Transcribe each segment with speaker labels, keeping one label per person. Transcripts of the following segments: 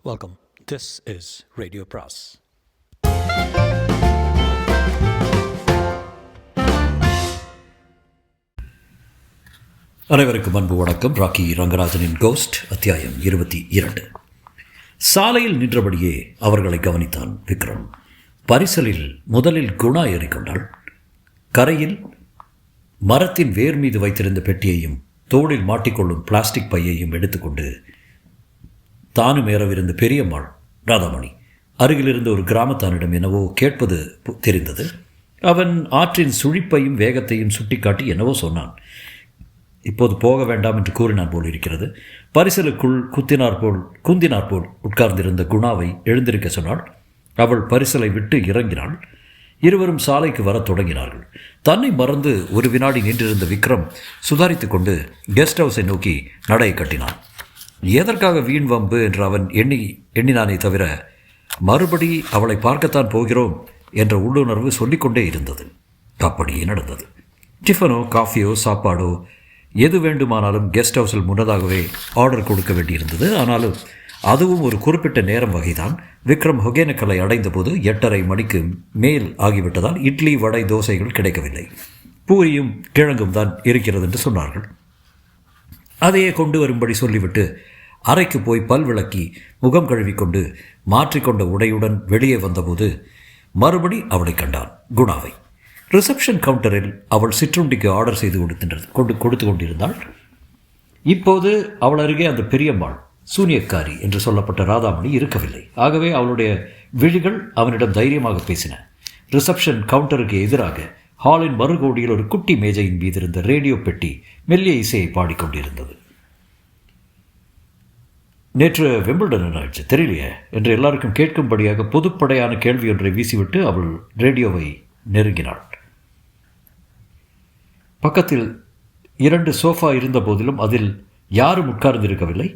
Speaker 1: Welcome. This is Radio Pras.
Speaker 2: அனைவருக்கும் அன்பு வணக்கம். ராக்கி ரங்கராஜனின் கோஸ்ட் அத்தியாயம் 22. சாலையில் நின்றபடியே அவர்களை கவனித்தான் விக்ரம். பரிசலில் முதலில் குணா ஏறிக்கொண்டாள். கரையில் மரத்தின் வேர் மீது வைத்திருந்த பெட்டியையும் தோளில் மாட்டிக்கொள்ளும் பிளாஸ்டிக் பையையும் எடுத்துக்கொண்டு தானும் ஏறவிருந்த பெரியம்மாள் ராதாமணி அருகிலிருந்த ஒரு கிராமத்தானிடம் என்னவோ கேட்பது தெரிந்தது. அவன் ஆற்றின் சுழிப்பையும் வேகத்தையும் சுட்டிக்காட்டி என்னவோ சொன்னான். இப்போது போக வேண்டாம் என்று கூறினார் போல் இருக்கிறது. பரிசலுக்குள் குந்தினார் போல் உட்கார்ந்திருந்த குணாவை எழுந்திருக்க சொன்னாள். அவள் பரிசலை விட்டு இறங்கினாள். இருவரும் சாலைக்கு வரத் தொடங்கினார்கள். தன்னை மறந்து ஒரு வினாடி நின்றிருந்த விக்ரம் சுதாரித்து கொண்டு கெஸ்ட் ஹவுஸை நோக்கி நடையை கட்டினான். எதற்காக வீண் வம்பு என்று அவன் எண்ணினானே தவிர மறுபடி அவளை பார்க்கத்தான் போகிறோம் என்ற உள்ளுணர்வு சொல்லிக்கொண்டே இருந்தது. அப்படியே நடந்தது. டிஃபனோ காஃபியோ சாப்பாடோ எது வேண்டுமானாலும் கெஸ்ட் ஹவுஸில் முன்னதாகவே ஆர்டர் கொடுக்க வேண்டியிருந்தது. ஆனாலும் அதுவும் ஒரு குறிப்பிட்ட நேரம் வகைதான். விக்ரம் ஒகேனக்கலை அடைந்தபோது 8:30 மணிக்கு மேல் ஆகிவிட்டதால் இட்லி வடை தோசைகள் கிடைக்கவில்லை. பூரியும் கிழங்கும் தான் இருக்கிறது என்று சொன்னார்கள். அதையே கொண்டு வரும்படி சொல்லிவிட்டு அறைக்கு போய் பல் விளக்கி முகம் கழுவிக்கொண்டு மாற்றிக்கொண்ட உடையுடன் வெளியே வந்தபோது மறுபடி அவளை கண்டான், குணாவை. ரிசப்ஷன் கவுண்டரில் அவள் சிற்றுண்டிக்கு ஆர்டர் செய்து கொடுத்து கொண்டிருந்தாள். இப்போது அவள் அருகே அந்த பெரியம்மாள் சூனியக்காரி என்று சொல்லப்பட்ட ராதாமணி இருக்கவில்லை. ஆகவே அவளுடைய விழிகள் அவனிடம் தைரியமாக பேசின. ரிசப்ஷன் கவுண்டருக்கு எதிராக ஹாலின் மறுகோடியில் ஒரு குட்டி மேஜையின் மீது இருந்த ரேடியோ பெட்டி மெல்லிய இசையை பாடிக்கொண்டிருந்தது. நேற்று விம்பிள்டன் என்ன ஆயிடுச்சு தெரியலையே என்று எல்லாருக்கும் கேட்கும்படியாக பொதுப்படையான கேள்வி ஒன்றை வீசிவிட்டு அவள் ரேடியோவை நெருங்கினாள். பக்கத்தில் 2 சோஃபா இருந்த போதிலும் அதில் யாரும் உட்கார்ந்திருக்கவில்லை.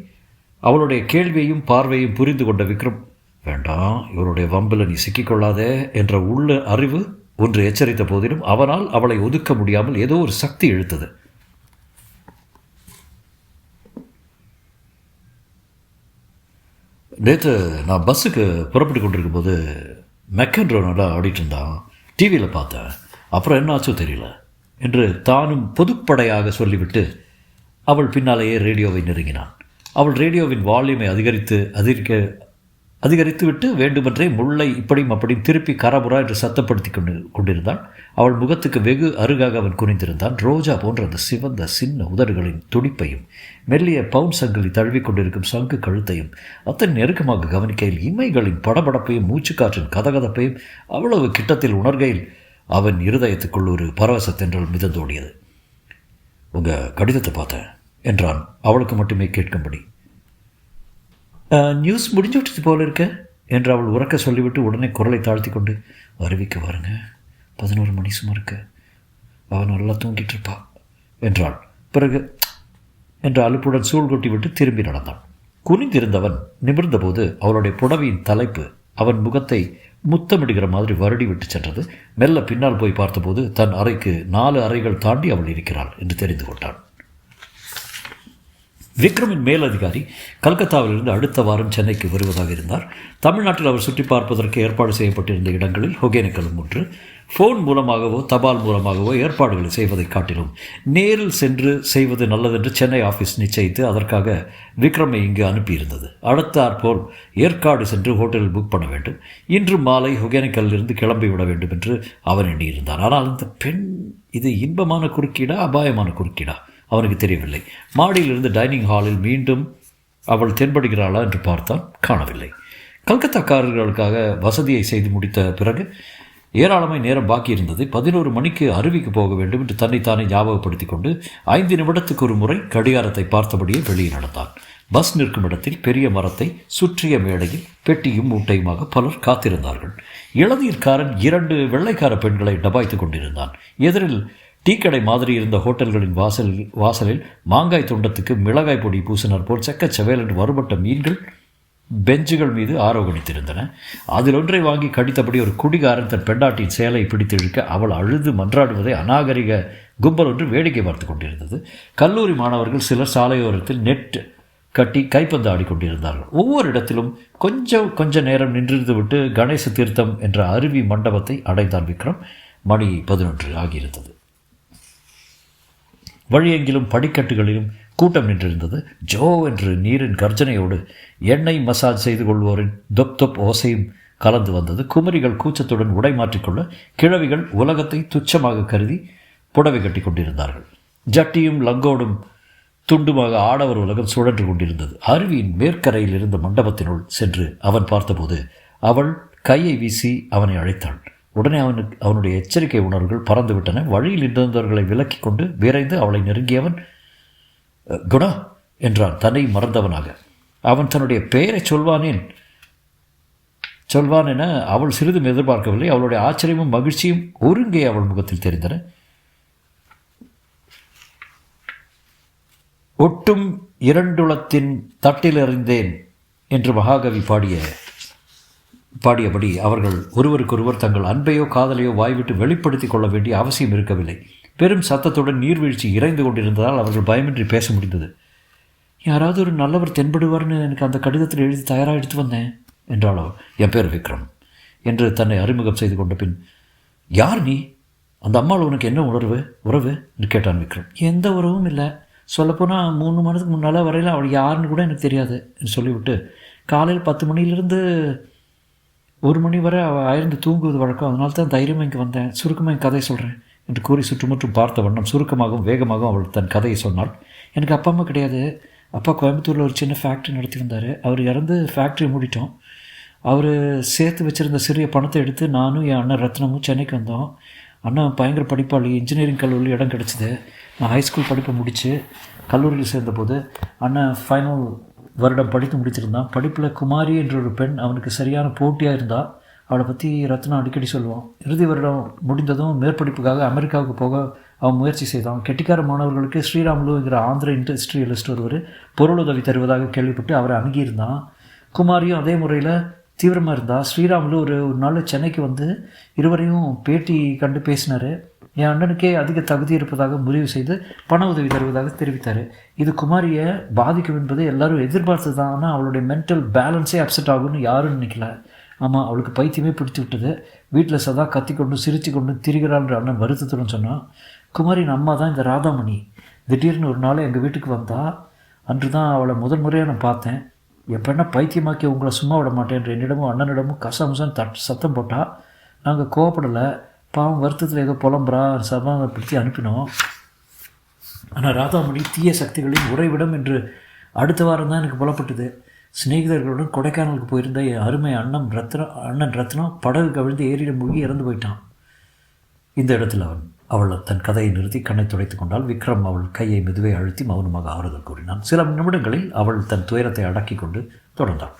Speaker 2: அவளுடைய கேள்வியையும் பார்வையும் புரிந்து கொண்ட விக்ரம், வேண்டாம் இவருடைய வம்பில் நீ சிக்கிக்கொள்ளாதே என்ற உள்ள அறிவு ஒன்று எச்சரித்த போதிலும் அவனால் அவளை ஒதுக்க முடியாமல் ஏதோ ஒரு சக்தி இழுத்தது. நேற்று நான் பஸ்ஸுக்கு புறப்பட்டு கொண்டிருக்கும் போது மெக்கன்ட்ரோ நல்லா ஆடிட்டு இருந்தான், டிவியில் பார்த்தேன். அப்புறம் என்ன ஆச்சோ தெரியல என்று தானும் பொதுப்படையாக சொல்லிவிட்டு அவள் பின்னாலேயே ரேடியோவை நெருங்கினான். அவள் ரேடியோவின் வால்யூமை அதிகரித்து விட்டு வேண்டுமென்றே முள்ளை இப்படியும் அப்படியும் திருப்பி கரபுரா என்று சத்தப்படுத்தி கொண்டிருந்தாள். அவள் முகத்துக்கு வெகு அருகாக அவன் குனிந்திருந்தான். ரோஜா போன்ற அந்த சிவந்த சின்ன உதடுகளின் துடிப்பையும் மெல்லிய பவுன் சங்கிலி தழுவிக் கொண்டிருக்கும் சங்கு கழுத்தையும் அத்தனை நெருக்கமாக கவனிக்கையில் இமைகளின் படபடப்பையும் மூச்சுக்காற்றின் கதகதப்பையும் அவ்வளவு கிட்டத்தில் உணர்கையில் அவன் இருதயத்துக்குள் ஒரு பரவசத்தென்றல் மிதந்தோடியது. உங்கள் கடிதத்தை பார்த்தேன் என்றான், அவளுக்கு மட்டுமே கேட்கும்படி. நியூஸ் முடிஞ்சு விட்டது போல இருக்க என்று அவள் உறக்க சொல்லிவிட்டு உடனே குரலை தாழ்த்தி கொண்டு, அறிவிக்க வாருங்க, 11 மணி சும்மா இருக்க, அவன் நல்லா தூங்கிட்டு இருப்பா என்றாள். பிறகு என்ற அலுப்புடன் சூழ் கொட்டி விட்டு திரும்பி நடந்தான். குனிந்திருந்தவன் நிமிர்ந்தபோது அவளுடைய புடவையின் தலைப்பு அவன் முகத்தை முத்தமிடுகிற மாதிரி வருடி விட்டு சென்றது. மெல்ல பின்னால் போய் பார்த்தபோது தன் அறைக்கு 4 அறைகள் தாண்டி அவள் இருக்கிறாள் என்று தெரிந்து கொண்டான். விக்ரமின் மேலதிகாரி கல்கத்தாவிலிருந்து அடுத்த வாரம் சென்னைக்கு வருவதாக இருந்தார். தமிழ்நாட்டில் அவர் சுற்றி பார்ப்பதற்கு ஏற்பாடு செய்யப்பட்டிருந்த இடங்களில் ஒகேனக்கலும் ஒன்று. ஃபோன் மூலமாகவோ தபால் மூலமாகவோ ஏற்பாடுகளை செய்வதை காட்டிலும் நேரில் சென்று செய்வது நல்லதென்று சென்னை ஆஃபீஸ் நிச்சயித்து அதற்காக விக்ரமை இங்கு அனுப்பியிருந்தது. அடுத்தாற்போல் ஏற்காடு சென்று ஹோட்டலில் புக் பண்ண வேண்டும். இன்று மாலை ஒகேனக்கலிலிருந்து கிளம்பி விட வேண்டும் என்று அவன் எண்ணியிருந்தான். ஆனால் இந்த பெண் இது இன்பமான குறுக்கீடா அபாயமான குறுக்கீடா அவனுக்கு தெரியவில்லை. மாடியிலிருந்து டைனிங் ஹாலில் மீண்டும் அவள் தென்படுகிறாளா என்று பார்த்தான், காணவில்லை. கல்கத்தாக்காரர்களுக்காக வசதியை செய்து முடித்த பிறகு ஏராளமாய் நேரம் பாக்கி இருந்தது. 11 மணிக்கு அருவிக்கு போக வேண்டும் என்று தன்னைத்தானே ஞாபகப்படுத்தி கொண்டு 5 நிமிடத்துக்கு ஒரு முறை கடிகாரத்தை பார்த்தபடியே வெளியே நடந்தான். பஸ் நிற்கும் இடத்தில் பெரிய மரத்தை சுற்றிய மேடையில் பெட்டியும் மூட்டையுமாக பலர் காத்திருந்தார்கள். இளநீர்காரன் 2 வெள்ளைக்கார பெண்களை டபாய்த்து கொண்டிருந்தான். எதிரில் டீக்கடை மாதிரி இருந்த ஹோட்டல்களின் வாசலில் மாங்காய் துண்டத்துக்கு மிளகாய் பொடி பூசினார் போல் செக்கச்சவேல் என்று வருபட்ட மீன்கள் பெஞ்சுகள் மீது ஆரோகணித்திருந்தன. அதில் ஒன்றை வாங்கி கடித்தபடி ஒரு குடிகாரன் தன் பெண்டாட்டியின் சேலை பிடித்து இழுக்க அவள் அழுது மன்றாடுவதை அநாகரிக கும்பல் ஒன்று வேடிக்கை பார்த்து கொண்டிருந்தது. கல்லூரி மாணவர்கள் சிலர் சாலையோரத்தில் நெட் கட்டி கைப்பந்து ஆடிக்கொண்டிருந்தார்கள். ஒவ்வொரு இடத்திலும் கொஞ்ச நேரம் நின்றிருந்து விட்டு கணேச தீர்த்தம் என்ற அருவி மண்டபத்தை அடைந்தான் விக்ரம். மணி 11 ஆகியிருந்தது. வழியெங்கிலும் படிக்கட்டுகளிலும் கூட்டம் நின்றிருந்தது. ஜோ என்று நீரின் கர்ஜனையோடு எண்ணெய் மசாஜ் செய்து கொள்வோரின் தொப் தொப் ஓசையும் கலந்து வந்தது. குமரிகள் கூச்சத்துடன் உடை மாற்றிக்கொள்ள, கிழவிகள் உலகத்தை துச்சமாக கருதி புடவை கட்டி கொண்டிருந்தார்கள். ஜட்டியும் லங்கோடும் துண்டுமாக ஆடவர் உலகம் சுழன்று கொண்டிருந்தது. அருவியின் மேற்கரையில் இருந்த மண்டபத்தினுள் சென்று அவன் பார்த்தபோது அவள் கையை வீசி அவனை அழைத்தாள். உடனே அவனுடைய எச்சரிக்கை உணர்வுகள் பறந்துவிட்டன. வழியில் இருந்தவர்களை விலக்கி கொண்டு விரைந்து அவளை நெருங்கியவன், குணா என்றான், தன்னை மறந்தவனாக. அவன் தன்னுடைய பெயரை சொல்வான் என அவள் சிறிதும் எதிர்பார்க்கவில்லை. அவளுடைய ஆச்சரியமும் மகிழ்ச்சியும் ஒருங்கே அவள் முகத்தில் தெரிந்தன. ஒட்டும் இரண்டுளத்தின் தட்டிலறிந்தேன் என்று மகாகவி பாடியபடி அவர்கள் ஒருவருக்கொருவர் தங்கள் அன்பையோ காதலையோ வாய்விட்டு வெளிப்படுத்திக் கொள்ள வேண்டிய அவசியம் இருக்கவில்லை. பெரும் சத்தத்துடன் நீர்வீழ்ச்சி இறைந்து கொண்டிருந்ததால் அவர்கள் பயமின்றி பேச முடிந்தது. யாராவது ஒரு நல்லவர் தென்படுவார்னு எனக்கு அந்த கடிதத்தில் எழுதி தயாராக எடுத்து வந்தேன் என்றாள் அவள். என் பேர் விக்ரம் என்று தன்னை அறிமுகம் செய்து கொண்ட பின், யார் நீ? அந்த அம்மாள் உனக்கு என்ன உறவு என்று கேட்டான் விக்ரம். எந்த உறவும் இல்லை. சொல்லப்போனால் 3 மாதத்துக்கு முன்னால் வரையில் அவள் யாருன்னு கூட எனக்கு தெரியாது என்று சொல்லிவிட்டு, காலையில் 10 மணியிலிருந்து 1 மணி வரை அவள் அயர்ந்து தூங்குவது வழக்கம். அதனால தான் தைரியமாக இங்கே வந்தேன். சுருக்கமாக என் கதையை சொல்கிறேன் என்று கூறி சுற்றுமுற்றும் பார்த்த வண்ணம் சுருக்கமாகவும் வேகமாகவும் அவள் தன் கதையை சொன்னாள். எனக்கு அப்பா அம்மா கிடையாது. அப்பா கோயம்புத்தூரில் ஒரு சின்ன ஃபேக்ட்ரி நடத்தி வந்தார். அவர் இறந்து ஃபேக்ட்ரி மூடிட்டோம். அவர் சேர்த்து வச்சுருந்த சிறிய பணத்தை எடுத்து நானும் என் அண்ணன் ரத்னமும் சென்னைக்கு வந்தோம். அண்ணன் பயங்கர படிப்பாளி. இன்ஜினியரிங் கல்லூரியில் இடம் கிடச்சிது. நான் ஹைஸ்கூல் படிப்பை முடித்து கல்லூரியில் சேர்ந்தபோது அண்ணன் ஃபைனல் வருடம் படித்து முடிச்சிருந்தான். படிப்பில் குமாரி என்ற ஒரு பெண் அவனுக்கு சரியான போட்டியாக இருந்தால். அவளை பற்றி ரத்னா அடிக்கடி சொல்லுவான். இறுதி வருடம் முடிந்ததும் மேற்படிப்புக்காக அமெரிக்காவுக்கு போக அவன் முயற்சி செய்தான். கெட்டிக்கார மாணவர்களுக்கு ஸ்ரீராமுலுங்கிற ஆந்திர இண்டஸ்ட்ரியலிஸ்ட் ஒருவர் பொருளுதவி தருவதாக கேள்விப்பட்டு அவரை அணுகியிருந்தான். குமாரியும் அதே முறையில் தீவிரமாக இருந்தால். ஸ்ரீராமுலு ஒரு நாள் சென்னைக்கு வந்து இருவரையும் பேட்டி கண்டு பேசினார். என் அண்ணனுக்கே அதிக தகுதி இருப்பதாக முடிவு செய்து பண உதவி தருவதாக தெரிவித்தார். இது குமாரியை பாதிக்கும் என்பது எல்லாரும் எதிர்பார்த்தது தான். ஆனால் அவளுடைய மென்டல் பேலன்ஸே அப்செட் ஆகும்னு யாரும் நினைக்கல. ஆமாம், அவளுக்கு பைத்தியமே பிடித்து விட்டது. வீட்டில் சதா கத்திக்கொண்டு சிரித்து கொண்டு திரிகிறாள்ன்ற அண்ணன் வருத்தத்துடன் சொன்னான். குமாரின் அம்மா தான் இந்த ராதாமணி. திடீர்னு ஒரு நாள் எங்கள் வீட்டுக்கு வந்தால். அன்று தான் அவளை முதல் முறையாக நான் பார்த்தேன். என் பெண்ணை பைத்தியமாக்கி உங்களை சும்மா விட மாட்டேன் என்னிடமும் அண்ணனிடமும் கசமுசன் சத்தம் போட்டால். நாங்கள் கோவப்படலை. பாவம் வருத்தத்தில் ஏதோ புலம்புறா, சமாதானப்படுத்தி அனுப்பினோம். ஆனால் ராதாமணி தீய சக்திகளின் உறைவிடம் என்று அடுத்த வாரம் தான் எனக்கு புலப்பட்டது. சிநேகிதர்களுடன் கொடைக்கானலுக்கு போயிருந்த என் அருமை அண்ணன் ரத்னம் படகு கவிழ்ந்து ஏரியில மூழ்கி இறந்து போயிட்டான். இந்த இடத்தில் அவள் தன் கதையை நிறுத்தி கண்ணை துடைத்து கொண்டால். விக்ரம் அவள் கையை மெதுவை அழுத்தி மௌனமாக ஆறுதல் கூறினான். சில நிமிடங்களில் அவள் தன் துயரத்தை அடக்கி கொண்டு தொடர்ந்தாள்.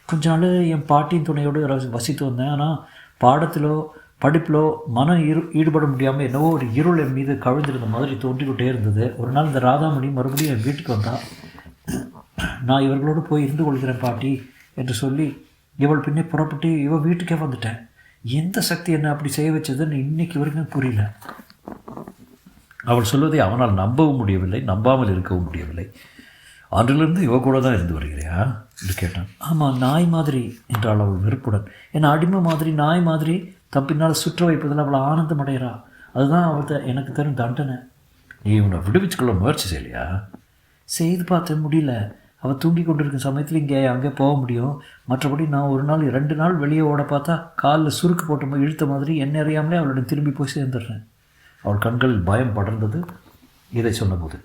Speaker 2: கொஞ்ச நாள் என் பாட்டியின் துணையோடு வசித்து வந்தேன். ஆனால் பாடத்திலோ படிப்பிலோ மனம் ஈடுபட முடியாமல் என்னவோ ஒரு இருள் என் மீது கவிழ்ந்திருந்த மாதிரி தோன்றிக்கிட்டே இருந்தது. ஒரு நாள் இந்த ராதாமணி மறுபடியும் என் வீட்டுக்கு வந்தால். நான் இவர்களோடு போய் இருந்து கொள்கிறேன் பாட்டி என்று சொல்லி இவள் பின்னே புறப்பட்டு இவள் வீட்டுக்கே வந்துட்டேன். எந்த சக்தி என்ன அப்படி செய்ய வச்சதுன்னு இன்னைக்கு வரைக்கும் புரியல. அவள் சொல்வதை அவனால் நம்பவும் முடியவில்லை, நம்பாமல் இருக்கவும் முடியவில்லை. அன்றிலிருந்து இவ கூட தான் இருந்து வருகிறியா என்று கேட்டான். ஆமாம், நாய் மாதிரி என்றாள் அவள் வெறுப்புடன். என்னை அடிமை மாதிரி நாய் மாதிரி தன் பின்னால் சுற்ற வைப்பதில் அவளை ஆனந்தம் அடைகிறா. அதுதான் அவள் எனக்கு தரும் தண்டனை. நீ இவனை விடுவிச்சுக்கொள்ள முயற்சி செய்யலையா? செய்து பார்த்த முடியல. அவள் தூங்கி கொண்டிருக்கும் சமயத்தில் இங்கே அங்கே போக முடியும். மற்றபடி நான் ஒரு நாள் 2 நாள் வெளியே ஓட பார்த்தா காலில் சுருக்கு போட்ட இழுத்த மாதிரி என்ன அறியாமலே அவளுடன் திரும்பி போய் சேர்ந்துடுறேன். அவள் கண்களில் பயம் படர்ந்தது இதை சொன்னபோது.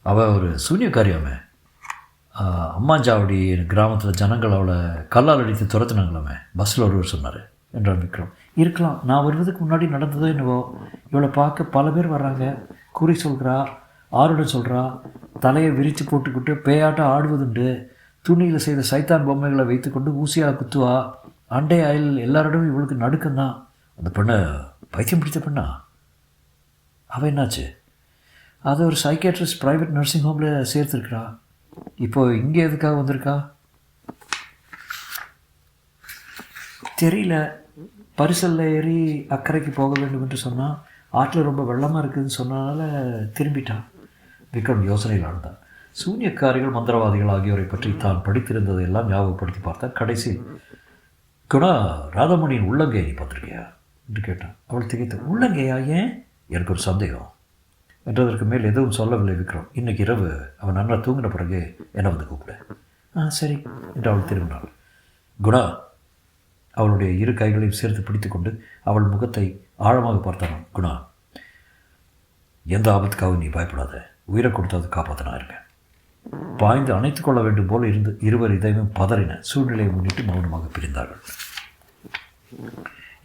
Speaker 2: அவள் ஒரு சூன்யக்காரியாமே. அம்மாஞ்சாவடி கிராமத்தில் ஜனங்கள் அவளை கல்லால் அடித்து துரத்துனாங்களாமே, பஸ்ஸில் ஒருவர் சொன்னார் என்றான் விக்ரம். இருக்கலாம். நான் வருவதுக்கு முன்னாடி நடந்ததோ என்னவோ. இவளை பார்க்க பல பேர் வர்றாங்க. குறி சொல்கிறா, ஆருடன் சொல்கிறா, தலையை விரித்து போட்டுக்கிட்டு பேயாட்டம் ஆடுவதுண்டு. துணியில் செய்த சைத்தான் பொம்மைகளை வைத்துக்கொண்டு ஊசியாக குத்துவா. அண்டை அயல் எல்லாரிடமும் இவளுக்கு நடுக்கம்தான். அந்த பெண்ணை பைத்தியம் பிடித்த பெண்ணா? அவள் என்னாச்சு? அதை ஒரு சைக்கியாட்ரிஸ்ட் ப்ரைவேட் நர்சிங் ஹோமில் சேர்த்துருக்குறா. இப்போது இங்கே எதுக்காக வந்திருக்கா தெரியல. பரிசலில் ஏறி அக்கறைக்கு போக வேண்டும் என்று சொன்னால் ஆற்றில் ரொம்ப வெள்ளமாக இருக்குதுன்னு சொன்னதால் திரும்பிட்டான். விக்ரம் யோசனையில் ஆழ்ந்தான். சூனியக்காரிகள், மந்திரவாதிகள் ஆகியோரை பற்றி தான் படித்திருந்ததை எல்லாம் ஞாபகப்படுத்தி பார்த்தார். கடைசி, குணா, ராதாமணியின் உள்ளங்கையை நீ பார்த்துருக்கியா என்று கேட்டான். அவள் திகைத்த, உள்ளங்கையா? ஏன்? எனக்கு ஒரு சந்தேகம் என்றதற்கு மேல் எதுவும் சொல்லவில்லை விக்ரம். இன்னைக்கு இரவு அவன் நல்லா தூங்கின பிறகு என்னை வந்து கூப்பிடு. சரி என்று அவள் திரும்பினாள். குணா அவளுடைய இரு கைகளையும் சேர்த்து பிடித்து கொண்டு அவள் முகத்தை ஆழமாக பார்த்தான். குணா, எந்த ஆபத்துக்காகவும் நீ பயப்படாத. உயிரை கொடுத்தாது காப்பாற்றினா இருக்கேன். பாய்ந்து அணைத்து கொள்ள வேண்டும் போல் இருந்து இருவர் இதயமும் பதறின. சூழ்நிலையை முன்னிட்டு மௌனமாக பிரிந்தார்கள்.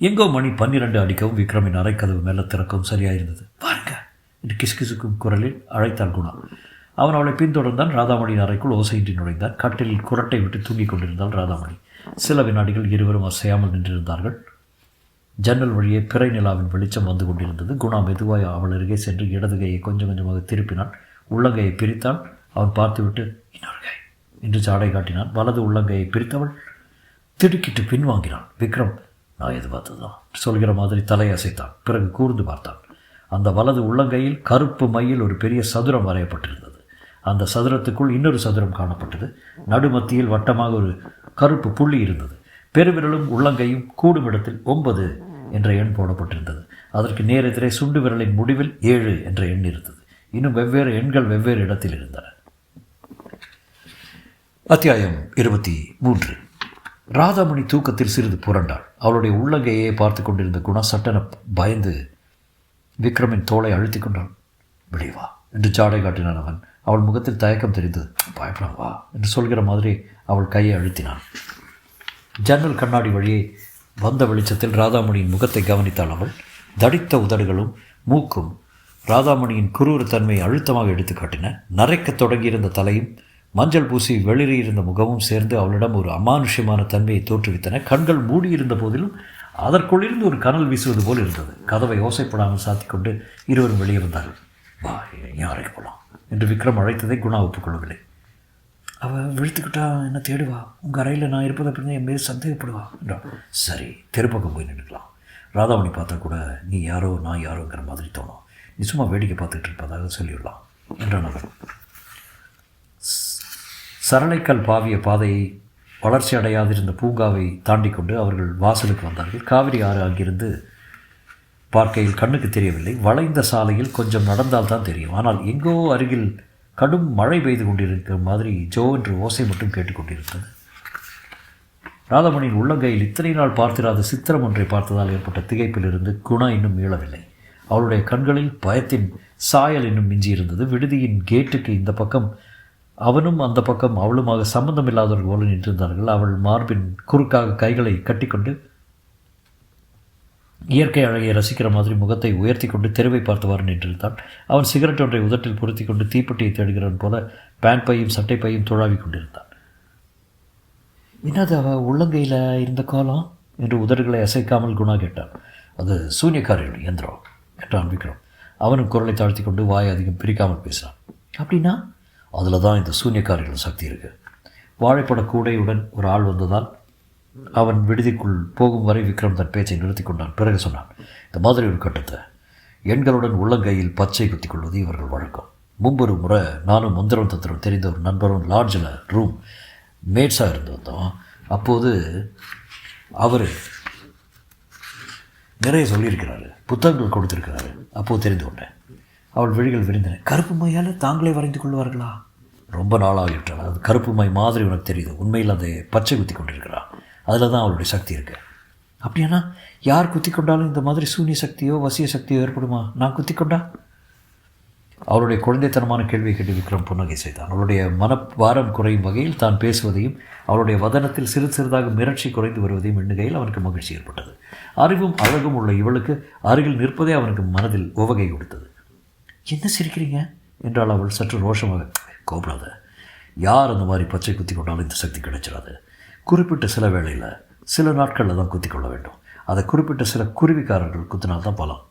Speaker 2: எங்கோ மணி 12 அடிக்கவும் விக்ரமின் அறைக்கதவு மேலே திறக்கவும் சரியாயிருந்தது. பாருங்க என்று கிசுகிசுக்கும் குரலில் அழைத்தாள் குணா. அவன் அவளை பின்தொடர்ந்தான். ராதாமணியின் அறைக்குள் ஓசையின்றி நுழைந்தான். கட்டிலில் குரட்டை விட்டு தூங்கிக் கொண்டிருந்தாள் ராதாமணி. சில வினாடிகள் இருவரும் அசையாமல் நின்றிருந்தார்கள். ஜன்னல் வழியே பிறை நிலாவின் வெளிச்சம் வந்து கொண்டிருந்தது. குணா மெதுவாய் அவள் அருகே சென்று இடது கையை கொஞ்சம் கொஞ்சமாக திருப்பினான். உள்ளங்கையை பிரித்தான். அவன் பார்த்துவிட்டு, இன்னொரு கை என்று சாடை காட்டினான். வலது உள்ளங்கையை பிரித்தவள் திடுக்கிட்டு பின்வாங்கினான். விக்ரம், நான் எதிர்பார்த்ததுதான் சொல்கிற மாதிரி தலையை அசைத்தான். பிறகு கூர்ந்து பார்த்தான். அந்த வலது உள்ளங்கையில் கருப்பு மையில் ஒரு பெரிய சதுரம் வரையப்பட்டிருந்தது. அந்த சதுரத்துக்குள் இன்னொரு சதுரம் காணப்பட்டது. நடுமத்தியில் வட்டமாக ஒரு கருப்பு புள்ளி இருந்தது. பெருவிரலும் உள்ளங்கையும் கூடும் இடத்தில் 9 என்ற எண் போடப்பட்டிருந்தது. அதற்கு நேரெதிரே சுண்டு விரலின் முடிவில் 7 என்ற எண் இருந்தது. இன்னும் வெவ்வேறு எண்கள் வெவ்வேறு இடத்தில் இருந்தன. அத்தியாயம் 23. ராதாமணி தூக்கத்தில் சிறிது புரண்டாள். அவளுடைய உள்ளங்கையை பார்த்து கொண்டிருந்த குணா சட்டென பயந்து விக்ரமின் தோளை அழுத்தி கொண்டாள். வெளியே வா என்று சாடை காட்டினான் அவன். அவள் முகத்தில் தயக்கம் தெரிந்தது. பயப்படாம வா என்று சொல்கிற மாதிரி அவள் கையை அழுத்தினான். ஜன்னல் கண்ணாடி வழியே வந்த வெளிச்சத்தில் ராதாமணியின் முகத்தை கவனித்தாள் அவள். தடித்த உதடுகளும் மூக்கும் ராதாமணியின் குரூர தன்மையை அழுத்தமாக எடுத்து காட்டின. நரைக்கத் தொடங்கியிருந்த தலையும் மஞ்சள் பூசி வெளியேறியிருந்த முகமும் சேர்ந்து அவளிடம் ஒரு அமானுஷ்யமான தன்மையை தோற்றுவித்தன. கண்கள் மூடியிருந்த போதிலும் அதற்குள்ளிருந்து ஒரு கனல் வீசுவது போல் இருந்தது. கதவை ஓசைப்படாமல் சாத்திக்கொண்டு இருவரும் வெளியே வந்தார்கள். வா, யாரைக்கு போகலாம் என்று விக்ரம் அழைத்ததை குணா ஒப்புக்கொள்ளவில்லை. அவள் விழுத்துக்கிட்டா என்ன தேடுவா? உங்கள் அறையில் நான் இருப்பதை அப்படின்னு என் மீது சந்தேகப்படுவா என்றான். சரி, தெருப்பக்கம் போய் நின்றுக்கலாம். ராதாமணி பார்த்தா கூட நீ யாரோ நான் யாரோங்கிற மாதிரி தோணும். நீ சும்மா வேடிக்கை பார்த்துட்டு இருப்பதாக சொல்லிவிடலாம் என்றான் அவர். சரளைக்கல் பாவிய பாதையை வளர்ச்சி அடையாதிருந்த பூங்காவை தாண்டி கொண்டு அவர்கள் வாசலுக்கு வந்தார்கள். காவிரி ஆறு அங்கிருந்து பார்க்கையில் கண்ணுக்கு தெரியவில்லை. வளைந்த சாலையில் கொஞ்சம் நடந்தால்தான் தெரியும். ஆனால் எங்கோ அருகில் கடும் மழை பெய்து கொண்டிருக்கிற மாதிரி ஜோ என்று ஓசை மட்டும் கேட்டுக்கொண்டிருந்தது. ராதாமணியின் உள்ளங்கையில் இத்தனை நாள் பார்த்திராத சித்திரம் ஒன்றை பார்த்ததால் ஏற்பட்ட திகைப்பிலிருந்து குணா இன்னும் மீளவில்லை. அவளுடைய கண்களில் பயத்தின் சாயல் இன்னும் மிஞ்சி இருந்தது. விடுதியின் கேட்டுக்கு இந்த பக்கம் அவனும் அந்த பக்கம் அவளுமாக சம்பந்தம் இல்லாதவர்கள் போல நின்றிருந்தார்கள். அவள் மார்பின் குறுக்காக கைகளை கட்டிக்கொண்டு இயற்கை அழகை ரசிக்கிற மாதிரி முகத்தை உயர்த்தி கொண்டு தெருவை பார்த்தவாறு நின்றிருந்தான். அவன் சிகரெட் ஒன்றை உதட்டில் பொருத்தி கொண்டு தீப்பெட்டியை தேடுகிறவன் போல பேண்ட் பையும் சட்டை பையும் துழாவி கொண்டிருந்தான். என்னது அவள் உள்ளங்கையில் இருந்த காலம் என்று உதடுகளை அசைக்காமல் குணா கேட்டான். அது சூனியக்காரிகள் இயந்திரம் என்றான் விக்ரம். அவனும் குரலை தாழ்த்தி கொண்டு வாய் அதிகம் பிரிக்காமல் பேசினான். அப்படின்னா அதில் தான் இந்த சூனியக்காரிகள் சக்தி இருக்குது. வாழைப்பட கூடையுடன் ஒரு ஆள் வந்ததால் அவன் விடுதிக்குள் போகும் வரை விக்ரம் தன் பேச்சை நிறுத்தி கொண்டான். பிறகு சொன்னான், இந்த மாதிரி ஒரு கட்டத்தை எண்களுடன் உள்ளங்கையில் பச்சை குத்தி கொள்வது இவர்கள் வழக்கம். முன்பொரு முறை நானும் மந்திரம் தந்திரம் தெரிந்த ஒரு நண்பரும் லாட்ஜில் ரூம் மேட்ஸாக இருந்து வந்தோம். அப்போது அவர் நிறைய சொல்லியிருக்கிறாரு, புத்தகங்கள் கொடுத்துருக்கிறாரு. அப்போது தெரிந்து கொண்டேன். அவள் விழிகள் விரிந்தன. கருப்பு மையால் தாங்களே வரைந்து கொள்வார்களா? ரொம்ப நாளாகிவிட்டாள். அது கருப்பு மை மாதிரி உனக்கு தெரியுது. உண்மையில் அதை பச்சை குத்தி கொண்டிருக்கிறாள். அதில் தான் அவளுடைய சக்தி இருக்குது. அப்படியானா யார் குத்தி கொண்டாலும் இந்த மாதிரி சூனிய சக்தியோ வசிய சக்தியோ ஏற்படுமா? நான் குத்தி கொண்டா? அவளுடைய குழந்தைத்தனமான கேள்வியை கேட்டு விக்ரம் புன்னகை செய்தான். அவளுடைய மனபாரம் குறையும் வகையில் தான் பேசுவதையும் அவளுடைய வதனத்தில் சிறு சிறிதாக மிரட்சி குறைந்து வருவதையும் எண்ணுகையில் அவனுக்கு மகிழ்ச்சி ஏற்பட்டது. அறிவும் அழகும் உள்ள இவளுக்கு அருகில் நிற்பதே அவனுக்கு மனதில் உவகை கொடுத்தது. என்ன சிரிக்கிறீங்க என்றால் அவள் சற்று ரோஷமாக. கோபப்படாத. யார் அந்த மாதிரி பச்சை குத்தி கொண்டாலும் இந்த சக்தி கிடைச்சிடாது. குறிப்பிட்ட சில வேளையில் சில நாட்களில் தான் குத்தி கொள்ள வேண்டும். அதை குறிப்பிட்ட சில குருவிக்காரர்கள் குத்தினால்தான் பலம்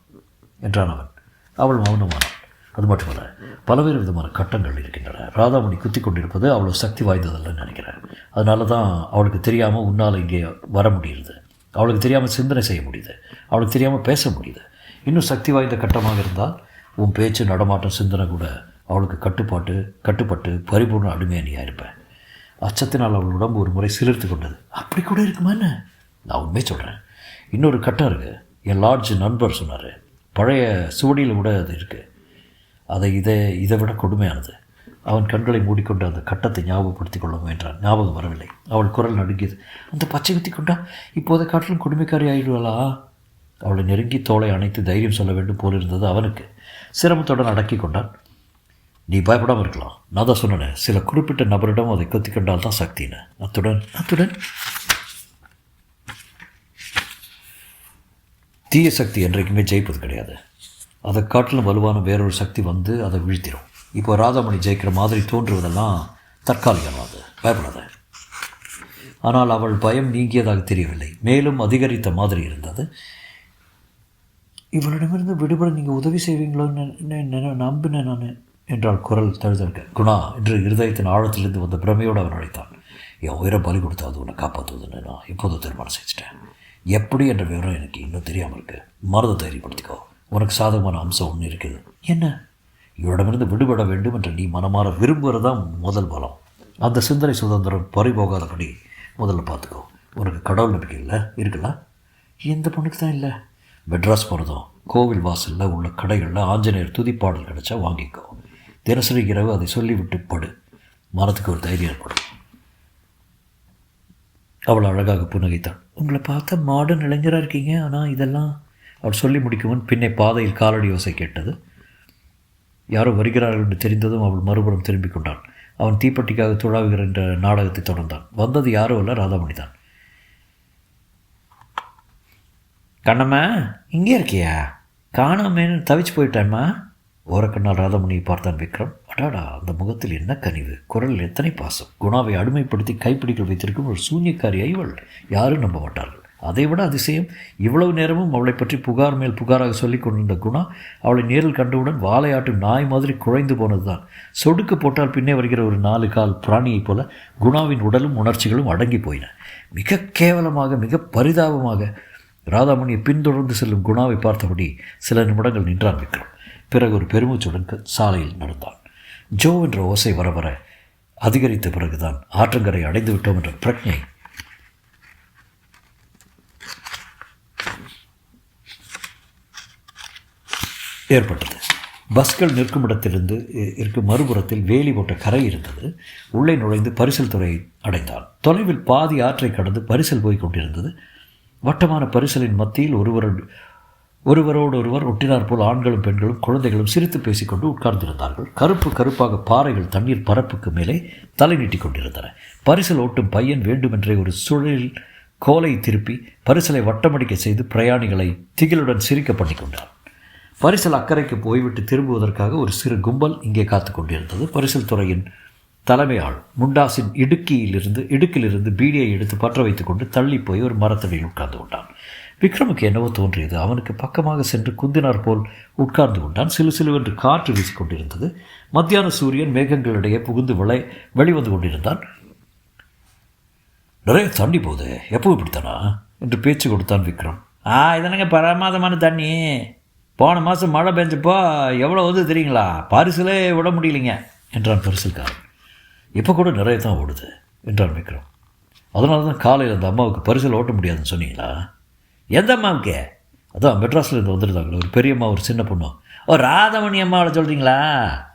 Speaker 2: என்றான் அவன். அவள் மௌனமானாள். அது மட்டுமல்ல, பல்வேறு விதமான கட்டங்கள் இருக்கின்றன. ராதாமணி குத்தி கொண்டிருப்பது அவ்வளோ சக்தி வாய்ந்ததல்லன்னு நினைக்கிறேன். அதனால தான் அவளுக்கு தெரியாமல் உன்னால் இங்கே வர முடியுது. அவளுக்கு தெரியாமல் சிந்தனை செய்ய முடியுது. அவளுக்கு தெரியாமல் பேச முடியுது. இன்னும் சக்தி வாய்ந்த கட்டமாக இருந்தால் உன் பேச்சு நடமாட்டம் சிந்தனை கூட அவளுக்கு கட்டுப்பட்டு பரிபூர்ண அடிமையானியாக இருப்பேன். அச்சத்தினால் அவள் உடம்பு ஒரு முறை சிலிர்த்து கொண்டது. அப்படி கூட இருக்குமா என்ன? நான் உண்மையை சொல்கிறேன். இன்னொரு கட்டம் இருக்குது. என் லாட்ஜ் நண்பர் சொன்னார். பழைய சுவடியில் கூட அது இருக்குது. இதை விட கொடுமையானது. அவன் கண்களை மூடிக்கொண்டு அந்த கட்டத்தை ஞாபகப்படுத்தி கொள்ள முயன்றான். ஞாபகம் வரவில்லை. அவள் குரல் நடுங்கியது. அந்த பச்சை குத்தி கொண்டா இப்போதை காட்டிலும் கொடுமைக்காரி ஆயிடுவாளா? அவளை நெருங்கி தோளை அணைத்து தைரியம் சொல்ல வேண்டும் போலிருந்தது அவனுக்கு. சிரமத்துடன் அடக்கி கொண்டான். நீ பயப்படாமல் இருக்கலாம். நான் தான் சொன்னேன், சில குறிப்பிட்ட நபரிடம் அதை கொத்தி கொண்டால் தான் சக்தின்னு. அத்துடன் தீய சக்தி என்றைக்குமே ஜெயிப்பது கிடையாது. அதை காட்டிலும் வலுவான வேறொரு சக்தி வந்து அதை வீழ்த்திடும். இப்போ ராதாமணி ஜெயிக்கிற மாதிரி தோன்றுவதெல்லாம் தற்காலிகமானது. பயப்படாத. ஆனால் அவள் பயம் நீங்கியதாக தெரியவில்லை. மேலும் அதிகரித்த மாதிரி இருந்தது. இவளிடமிருந்து விடுபட நீங்கள் உதவி செய்வீங்களோன்னு நம்பினேன் நான் என்றால் குரல் தழுதழுக்க. குணா என்று இருதயத்தின் ஆழத்திலிருந்து வந்த பிரமையோடு அவன் அழைத்தான். என் உயிரை பலி கொடுத்தாவது உன்னை காப்பாற்றுவதுன்னு நான் இப்போது தீர்மானம் செஞ்சுட்டேன். எப்படி என்ற விவரம் எனக்கு இன்னும் தெரியாமல் இருக்கு. மனதை தைரியப்படுத்திக்கோ. உனக்கு சாதகமான அம்சம் ஒன்று இருக்குது. என்ன? இவரிடமிருந்து விடுபட வேண்டும் என்று நீ மனமாற விரும்புகிறதான் முதல் பலம். அந்த சிந்தனை சுதந்திரம் பறிபோகாதபடி முதல்ல பார்த்துக்கோ. உனக்கு கடவுள் நம்பிக்கை இல்லை இருக்குல்ல? எந்த பொண்ணுக்கு தான் இல்லை. மெட்ராஸ் போகிறதும் கோவில் வாசலில் உள்ள கடைகளில் ஆஞ்சநேயர் துதிப்பாடல் கிடச்சா வாங்கிக்கோ. தினசரி இரவு அதை சொல்லிவிட்டு படு. மனத்துக்கு ஒரு தைரியம் ஏற்படும். அவள் அழகாக புன்னகைத்தாள். உங்களை பார்த்தா மாடர்ன் இளைஞராக இருக்கீங்க. ஆனால் இதெல்லாம் அவள் சொல்லி முடிக்கும் பின்னே பாதையில் காலடி யோசை கேட்டது. யாரோ வருகிறார்கள் என்று தெரிந்ததும் அவள் மறுபுறம் திரும்பிக் கொண்டாள். அவன் தீப்பெட்டிக்காக துழாவுகிற என்ற நாடகத்தை தொடர்ந்தான். வந்தது யாரோ இல்லை, ராதாமணி தான். கண்ணம்மா இங்கே இருக்கியா? காணாமேன்னு தவிச்சு போயிட்டேம்மா. ஓரக்கண்ணால் ராதாமணியை பார்த்தான் விக்ரம். அடாடா, அந்த முகத்தில் என்ன கனிவு, குரலில் எத்தனை பாசம். குணாவை அடிமைப்படுத்தி கைப்பிடிக்க வைத்திருக்கும் ஒரு சூன்யக்காரியை இவள். யாரும் நம்ப மாட்டார்கள். அதைவிட அதிசயம், இவ்வளவு நேரமும் அவளை பற்றி புகார் மேல் புகாராக சொல்லிக் கொண்டிருந்த குணா அவளை நேரில் கண்டவுடன் வாழையாட்டும் நாய் மாதிரி குழைந்து போனது தான். சொடுக்கு போட்டால் பின்னே வருகிற ஒரு 4 கால் பிராணியைப் போல குணாவின் உடலும் உணர்ச்சிகளும் அடங்கி போயின. மிக கேவலமாக, மிக பரிதாபமாக ராதாமணியை பின்தொடர்ந்து செல்லும் குணாவை பார்த்தபடி சில நிமிடங்கள் நின்றான் விக்ரம். பிறகு ஒரு பெருமூச்சுடன் சாலையில் நடந்தான். ஜோ என்ற ஓசை வர வர அதிகரித்த பிறகுதான் ஆற்றங்கரை அடைந்து விட்டோம் என்ற பிரக்ஞை ஏற்பட்டது. பஸ்கள் நிற்கும் இடத்திலிருந்து இருக்கும் மறுபுறத்தில் வேலி போட்ட கரை இருந்தது. உள்ளே நுழைந்து பரிசல் துறையை அடைந்தான். தொலைவில் பாதி ஆற்றை கடந்து பரிசல் போய் கொண்டிருந்தது. வட்டமான பரிசலின் மத்தியில் ஒருவரோடொருவர் ஒட்டினார் போல் ஆண்களும் பெண்களும் குழந்தைகளும் சிரித்து பேசிக்கொண்டு உட்கார்ந்திருந்தார்கள். கருப்பாக பாறைகள் தண்ணீர் பரப்புக்கு மேலே தலை நீட்டிக் கொண்டிருந்தன. பரிசல் ஓட்டும் பையன் வேண்டுமென்றே ஒரு சுழலில் கோலை திருப்பி பரிசலை வட்டமடிக்க செய்து பிரயாணிகளை திகிலுடன் சிரிக்க பண்ணி கொண்டார். பரிசல் அக்கறைக்கு போய்விட்டு திரும்புவதற்காக ஒரு சிறு கும்பல் இங்கே காத்து கொண்டிருந்தது. பரிசல் துறையின் தலைமை ஆள் முண்டாசின் இடுக்கிலிருந்து பீடியை எடுத்து பற்ற வைத்து கொண்டு தள்ளி போய் ஒரு மரத்தடியில் உட்கார்ந்து கொண்டான். விக்ரமுக்கு என்னவோ தோன்றியது. அவனுக்கு பக்கமாக சென்று குந்தினார் போல் உட்கார்ந்து கொண்டான். சிலுசிலுவென்று காற்று வீசிக்கொண்டிருந்தது. மத்தியான சூரியன் மேகங்களிடையே புகுந்து வெளிவந்து கொண்டிருந்தான். நிறைய தண்ணி போகுது, எப்போ இப்படித்தானா என்று பேச்சு கொடுத்தான் விக்ரம். இதனங்க பரமாதமான தண்ணி. போன மாதம் மழை பெஞ்சப்போ எவ்வளோ வந்து தெரியுங்களா? பரிசலே விட முடியலைங்க என்றான் பரிசல்காரன். இப்போ கூட நிறைய தான் ஓடுது என்றான் விக்ரம். அதனால தான் காலையில் அந்த அம்மாவுக்கு பரிசல் ஓட்ட முடியாதுன்னு சொன்னீங்களா? எந்த அம்மாவுக்கு? அதான் மெட்ராஸ்லேருந்து வந்துருந்தாங்களே, ஒரு பெரியம்மா ஒரு சின்ன பொண்ணு. ராதாமணி அம்மாவை சொல்கிறீங்களா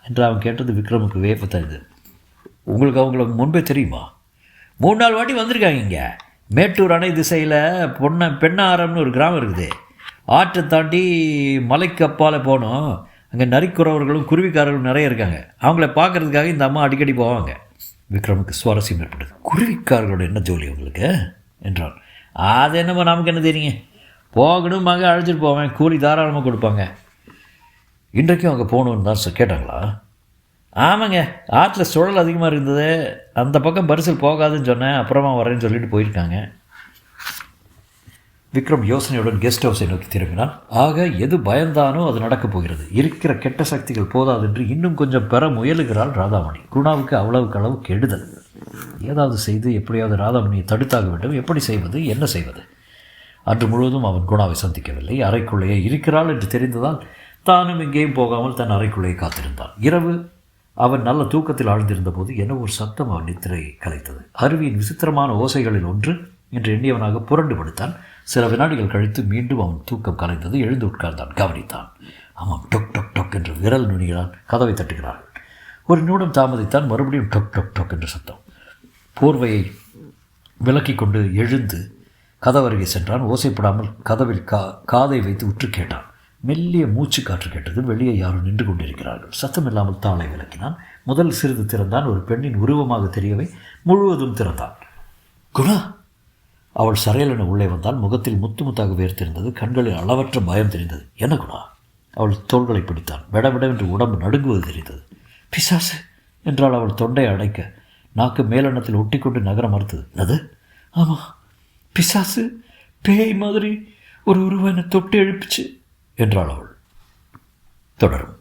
Speaker 2: என்று அவன் கேட்டது விக்ரமுக்கு வியப்பு தருது. உங்களுக்கு அவங்கள முன்பே தெரியுமா? 3-4 வாட்டி வந்திருக்காங்க. இங்கே மேட்டூர் அணை திசையில் பெண்ணாரம்னு ஒரு கிராமம் இருக்குது. ஆற்றை தாண்டி மலைக்கு அப்பால் போனோம். அங்கே நரிக்குறவர்களும் குருவிக்காரர்களும் நிறைய இருக்காங்க. அவங்கள பார்க்குறதுக்காக இந்த அம்மா அடிக்கடி போவாங்க. விக்ரமுக்கு சுவாரஸ்யம் ஏற்பட்டது. குருவிக்காரர்களோட என்ன ஜோலி உங்களுக்கு என்றான். அது என்னமோ நமக்கு என்ன தெரியுங்க. போகணும் மக அழைச்சிட்டு போவேன், கூலி தாராளமாக கொடுப்பாங்க. இன்றைக்கும் அங்கே போகணுன்னு தான் கேட்டாங்களா? ஆமாங்க, ஆற்றுல சுழல் அதிகமாக இருந்தது, அந்த பக்கம் பரிசல் போகாதுன்னு சொன்னேன், அப்புறமா வரேன்னு சொல்லிட்டு போயிருக்காங்க. விக்ரம் யோசனையுடன் கெஸ்ட் ஹவுஸை நோக்கி திரும்பினான். ஆக எது பயந்தானோ அது நடக்கப் போகிறது. இருக்கிற கெட்ட சக்திகள் போதாதென்று இன்னும் கொஞ்சம் பெற முயலுகிறாள் ராதாமணி. குணாவுக்கு அவ்வளவுக்கு அளவு கெடுதல். ஏதாவது செய்து எப்படியாவது ராதாமணியை தடுத்தாக வேண்டும். எப்படி செய்வது, என்ன செய்வது? அன்று முழுவதும் அவன் குணாவை சந்திக்கவில்லை. அறைக்குள்ளேயே இருக்கிறாள் என்று தெரிந்ததால் தானும் இங்கேயும் போகாமல் தன் அறைக்குள்ளேயே காத்திருந்தான். இரவு அவன் நல்ல தூக்கத்தில் ஆழ்ந்திருந்த போது என்ன ஒரு சத்தம் அவன் நித்திரை கலைத்தது. அருவியின் விசித்திரமான ஓசைகளில் ஒன்று என்று எண்ணியவனாக புரண்டு படுத்தான். சில வினாடிகள் கழித்து மீண்டும் அவன் தூக்கம் கலைந்தது. எழுந்து உட்கார்ந்தான், கவனித்தான். ஆமாம், டொக் டொக் டொக் என்று விரல் நுனிகளால் கதவை தட்டுகிறாள். ஒரு நிமிடம் தாமதித்தான். மறுபடியும் டொக் டொக் டொக் என்ற சத்தம். போர்வையை விலக்கி கொண்டு எழுந்து கதவருகே சென்றான். ஓசைப்படாமல் கதவில் காதை வைத்து உற்று கேட்டான். மெல்லிய மூச்சு காற்று கேட்டது. வெளியே யாரும் நின்று கொண்டிருக்கிறார்கள். சத்தம் இல்லாமல் தாளை விளக்கினான். முதல் சிறிது திறந்தான். ஒரு பெண்ணின் உருவமாக தெரியவை முழுவதும் திறந்தான். குணா! அவள் சரையலென உள்ளே வந்தால். முகத்தில் முத்து முத்தாக வேர்த்திருந்தது. கண்களில் அளவற்ற பயம் தெரிந்தது. என்ன குணா? அவள் தோள்களை பிடித்தான். விடவிடவென்று உடம்பு நடுங்குவது தெரிந்தது. பிசாசு என்றால் அவள் தொண்டை அடைக்க நாக்கு மேலெண்ணத்தில் ஒட்டிக்கொண்டு நகர மறுத்தது. அது ஆமாம், பிசாசு, பேய் மாதிரி ஒரு உருவனை தொட்டு எழுப்பிச்சு என்றாள் அவள். தொடரும்.